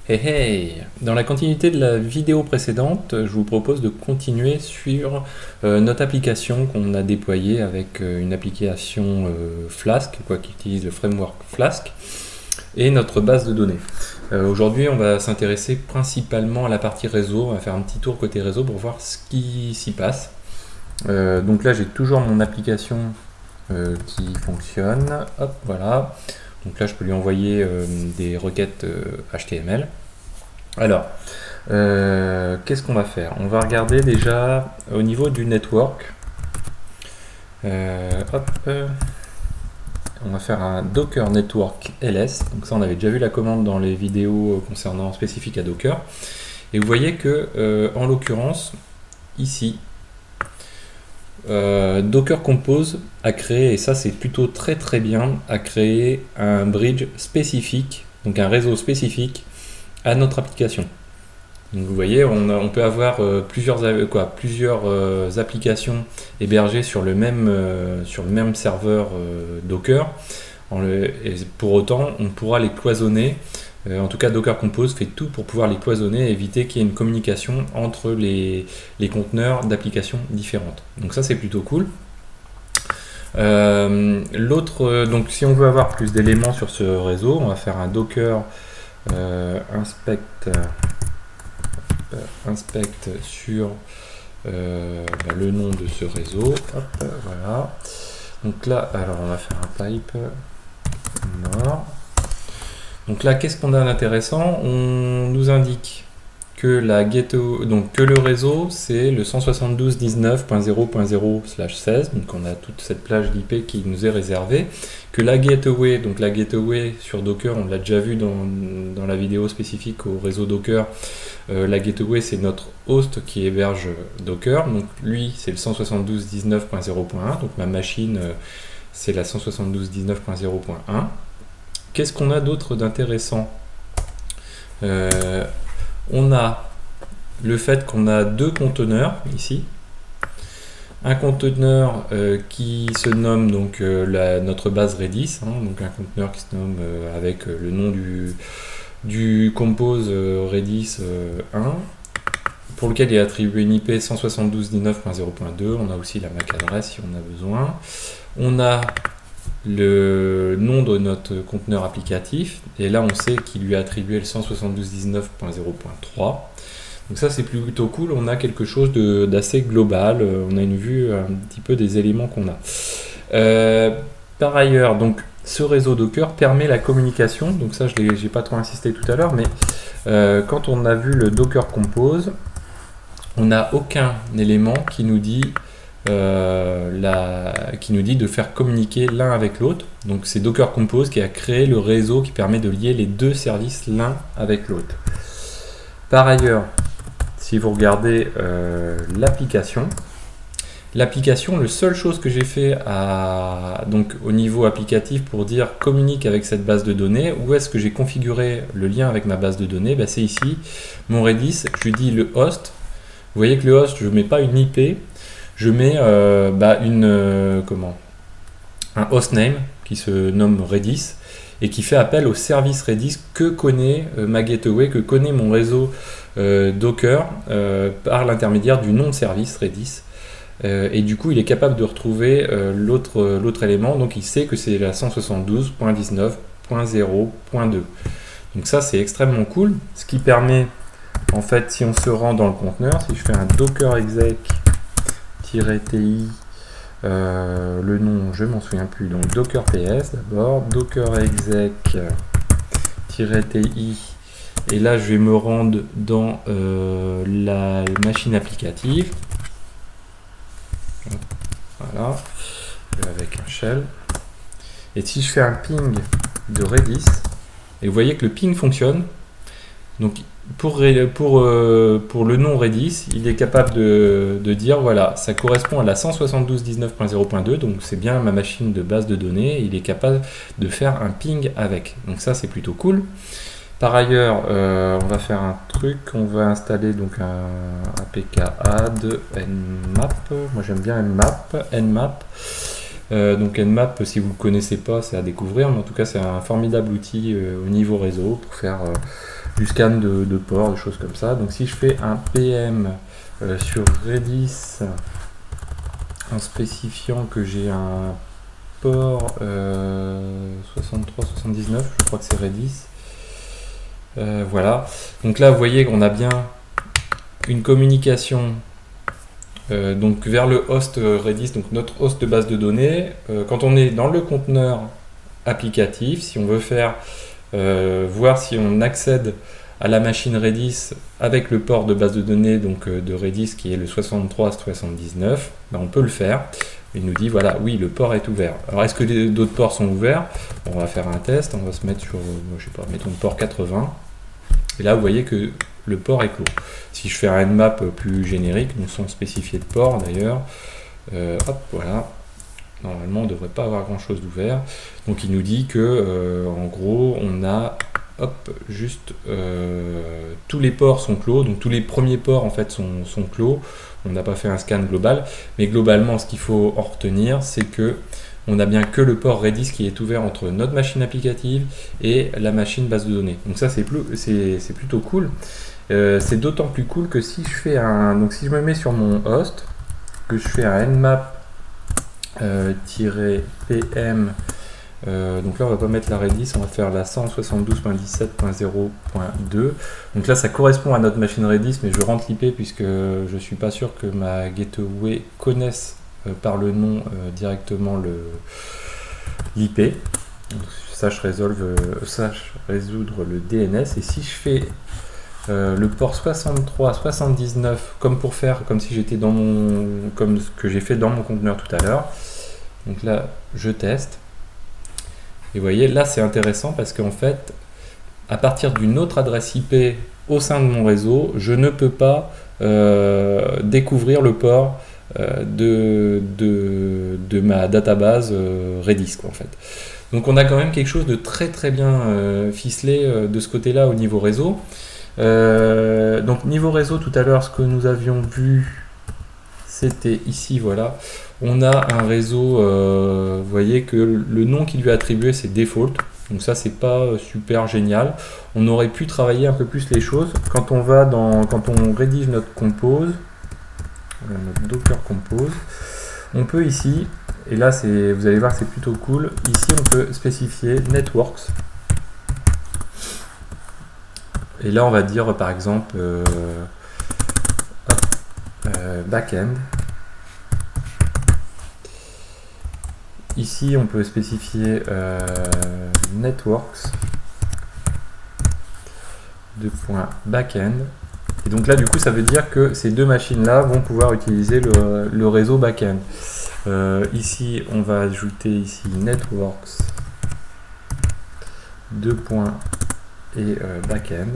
Hey hey! Dans la continuité de la vidéo précédente, je vous propose de continuer sur notre application qu'on a déployée avec une application Flask, quoi, qui utilise le framework Flask, et notre base de données. Aujourd'hui, on va s'intéresser principalement à la partie réseau. On va faire un petit tour côté réseau pour voir ce qui s'y passe. Donc là, j'ai toujours mon application qui fonctionne. Hop, voilà. Donc là, je peux lui envoyer des requêtes HTML. Alors, qu'est-ce qu'on va faire? On va regarder déjà au niveau du network. Hop, on va faire un Docker Network LS. Donc ça, on avait déjà vu la commande dans les vidéos concernant spécifiques à Docker. Et vous voyez que, en l'occurrence, ici, Docker Compose a créé, et ça c'est plutôt très très bien, a créé un bridge spécifique, donc un réseau spécifique à notre application. Donc vous voyez, on peut avoir plusieurs applications hébergées sur le même serveur Docker. Et pour autant, on pourra les cloisonner. En tout cas, Docker Compose fait tout pour pouvoir les cloisonner et éviter qu'il y ait une communication entre les conteneurs d'applications différentes. Donc ça, c'est plutôt cool. Donc si on veut avoir plus d'éléments sur ce réseau, on va faire un Docker inspect sur le nom de ce réseau. Hop, voilà. Donc là, alors on va faire un pipe mort. Donc là, qu'est-ce qu'on a d'intéressant? On nous indique que le réseau c'est le 172.19.0.0/16, donc on a toute cette plage d'IP qui nous est réservée, que la gateway, donc la gateway sur Docker, on l'a déjà vu dans la vidéo spécifique au réseau Docker, la gateway c'est notre host qui héberge Docker, donc lui c'est le 172.19.0.1, donc ma machine c'est la 172.19.0.1. Qu'est-ce qu'on a d'autre d'intéressant? On a le fait qu'on a deux conteneurs ici. Un conteneur qui se nomme donc notre base Redis, donc un conteneur qui se nomme avec le nom du compose Redis 1, pour lequel il est attribué une IP 172.19.0.2. On a aussi la MAC adresse si on a besoin. On a le nom de notre conteneur applicatif, et là on sait qu'il lui a attribué le 172.19.0.3. donc ça c'est plutôt cool, on a quelque chose d'assez global, on a une vue un petit peu des éléments qu'on a. Par ailleurs, donc ce réseau Docker permet la communication, donc ça j'ai pas trop insisté tout à l'heure, mais quand on a vu le Docker Compose, on n'a aucun élément qui nous dit de faire communiquer l'un avec l'autre. Donc c'est Docker Compose qui a créé le réseau qui permet de lier les deux services l'un avec l'autre. Par ailleurs, si vous regardez l'application, la seule chose que j'ai fait donc au niveau applicatif pour dire communique avec cette base de données, où est-ce que j'ai configuré le lien avec ma base de données, c'est ici, mon Redis, je lui dis le host. Vous voyez que le host, je ne mets pas une IP, je mets un hostname qui se nomme Redis et qui fait appel au service Redis que connaît ma gateway, que connaît mon réseau Docker par l'intermédiaire du nom de service Redis. Et du coup, il est capable de retrouver l'autre élément, donc il sait que c'est la 172.19.0.2. Donc ça, c'est extrêmement cool, ce qui permet, en fait, si on se rend dans le conteneur, si je fais un docker exec -ti, le nom je m'en souviens plus, donc docker ps d'abord, docker exec -ti, et là je vais me rendre dans la machine applicative, voilà, avec un shell, et si je fais un ping de Redis, et vous voyez que le ping fonctionne, donc pour le nom Redis, il est capable de dire voilà, ça correspond à la 172.19.0.2, donc c'est bien ma machine de base de données, il est capable de faire un ping avec. Donc ça c'est plutôt cool. Par ailleurs, on va faire un truc, on va installer donc un apk add nmap. Moi j'aime bien nmap. Donc nmap, si vous ne le connaissez pas, c'est à découvrir, mais en tout cas c'est un formidable outil au niveau réseau pour faire du scan de port, des choses comme ça. Donc si je fais un PM sur Redis en spécifiant que j'ai un port 63-79, je crois que c'est Redis. Voilà. Donc là, vous voyez qu'on a bien une communication donc vers le host Redis, donc notre host de base de données. Quand on est dans le conteneur applicatif, si on veut faire voir si on accède à la machine Redis avec le port de base de données donc de Redis qui est le 63-79, ben on peut le faire. Il nous dit voilà, oui, le port est ouvert. Alors est-ce que d'autres ports sont ouverts? On va faire un test, on va se mettre sur, je sais pas, mettons le port 80. Et là, vous voyez que le port est clos. Si je fais un nmap plus générique, donc sans spécifier de port d'ailleurs, hop, voilà. Normalement, on ne devrait pas avoir grand chose d'ouvert. Donc il nous dit que en gros, on a hop, juste tous les ports sont clos, donc tous les premiers ports en fait sont clos. On n'a pas fait un scan global, mais globalement, ce qu'il faut en retenir, c'est que on n'a bien que le port Redis qui est ouvert entre notre machine applicative et la machine base de données. Donc ça, c'est plutôt cool. C'est d'autant plus cool que si je fais donc si je me mets sur mon host, que je fais un nmap -pm, donc là on va pas mettre la Redis, on va faire la 172.17.0.2. donc là ça correspond à notre machine Redis, mais je rentre l'IP puisque je suis pas sûr que ma gateway connaisse par le nom directement l'IP. Sache résoudre le DNS, et si je fais le port 63-79 comme si j'étais comme ce que j'ai fait dans mon conteneur tout à l'heure. Donc là je teste, et vous voyez là c'est intéressant parce qu'en fait à partir d'une autre adresse IP au sein de mon réseau, je ne peux pas découvrir le port de ma database Redis quoi, en fait. Donc on a quand même quelque chose de très très bien ficelé de ce côté là au niveau réseau. Donc niveau réseau, tout à l'heure ce que nous avions vu c'était ici, voilà, on a un réseau, vous voyez que le nom qui lui est attribué c'est default, donc ça c'est pas super génial. On aurait pu travailler un peu plus les choses quand on rédige notre compose, notre docker compose. On peut ici, et là vous allez voir c'est plutôt cool, ici on peut spécifier networks. Et là, on va dire par exemple backend. Ici, on peut spécifier networks .backend. Et donc là, du coup, ça veut dire que ces deux machines-là vont pouvoir utiliser le réseau backend. Ici, on va ajouter ici networks et backend.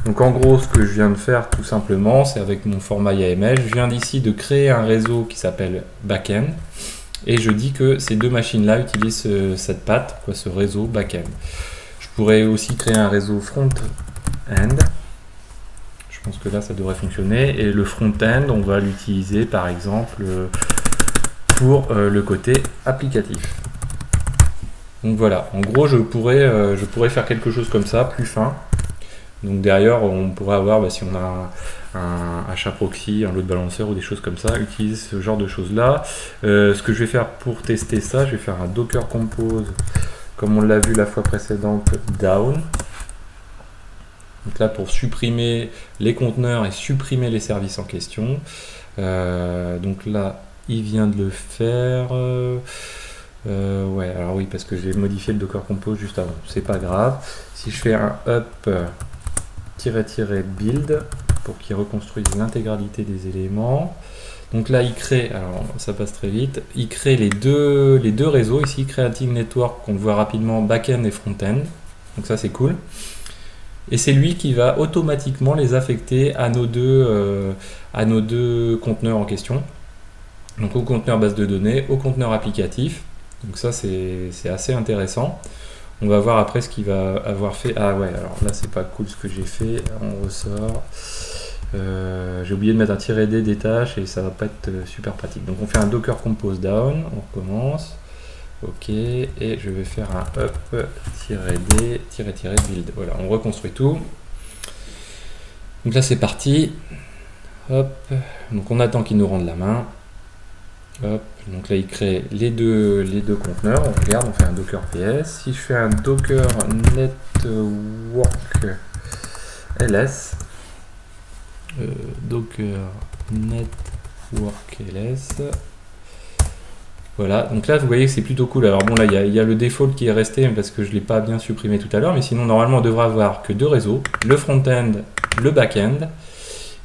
Donc en gros, ce que je viens de faire tout simplement, c'est avec mon format YAML, je viens d'ici de créer un réseau qui s'appelle backend, et je dis que ces deux machines-là utilisent cette patte, ce réseau backend. Je pourrais aussi créer un réseau front-end. Je pense que là, ça devrait fonctionner. Et le front-end, on va l'utiliser par exemple pour le côté applicatif. Donc voilà, en gros, je pourrais faire quelque chose comme ça, plus fin. Donc derrière, on pourrait avoir, si on a un HAProxy, un load balancer ou des choses comme ça, utiliser ce genre de choses-là. Ce que je vais faire pour tester ça, je vais faire un docker compose, comme on l'a vu la fois précédente, down. Donc là, pour supprimer les conteneurs et supprimer les services en question. Donc là, il vient de le faire. Ouais, alors oui, parce que j'ai modifié le docker compose juste avant. C'est pas grave. Si je fais un up -build pour qu'il reconstruise l'intégralité des éléments. Donc là, il crée, alors ça passe très vite, il crée les deux réseaux ici, Creating Network, qu'on voit rapidement, back-end et front-end. Donc ça, c'est cool. Et c'est lui qui va automatiquement les affecter à nos deux conteneurs en question. Donc au conteneur base de données, au conteneur applicatif. Donc ça, c'est assez intéressant. On va voir après ce qu'il va avoir fait. Ah ouais, alors là c'est pas cool ce que j'ai fait. On ressort. J'ai oublié de mettre un "-d" des tâches et ça va pas être super pratique. Donc on fait un docker compose down. On recommence. Ok. Et je vais faire un up-d-build. Voilà, on reconstruit tout. Donc là c'est parti. Hop. Donc on attend qu'il nous rende la main. Hop. Donc là il crée les deux conteneurs. On regarde, on fait un docker ps. Si je fais un docker network ls, docker network ls. Voilà, donc là vous voyez que c'est plutôt cool. Alors bon, là il y a le default qui est resté parce que je ne l'ai pas bien supprimé tout à l'heure, mais sinon normalement on devrait avoir que deux réseaux, le front-end, le back-end.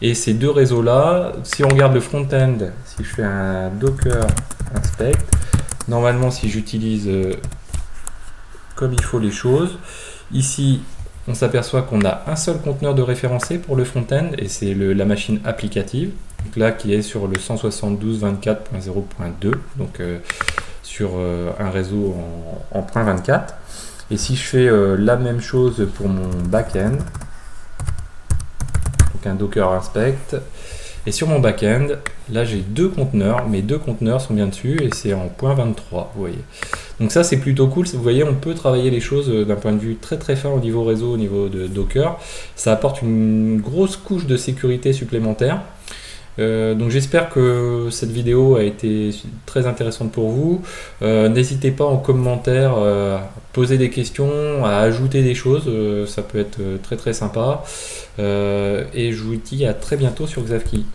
Et ces deux réseaux là, si on regarde le front-end, si je fais un docker inspect, normalement si j'utilise comme il faut les choses, ici on s'aperçoit qu'on a un seul conteneur de référencé pour le front-end et c'est la machine applicative. Donc là qui est sur le 172.24.0.2, donc sur un réseau en point 24. Et si je fais la même chose pour mon back-end, donc un docker inspect, et sur mon back-end, là j'ai deux conteneurs, mes deux conteneurs sont bien dessus et c'est en point 23, vous voyez. Donc ça c'est plutôt cool, vous voyez on peut travailler les choses d'un point de vue très très fin au niveau réseau, au niveau de Docker. Ça apporte une grosse couche de sécurité supplémentaire. Donc j'espère que cette vidéo a été très intéressante pour vous. N'hésitez pas en commentaire à poser des questions, à ajouter des choses, ça peut être très très sympa. Et je vous dis à très bientôt sur Xavki.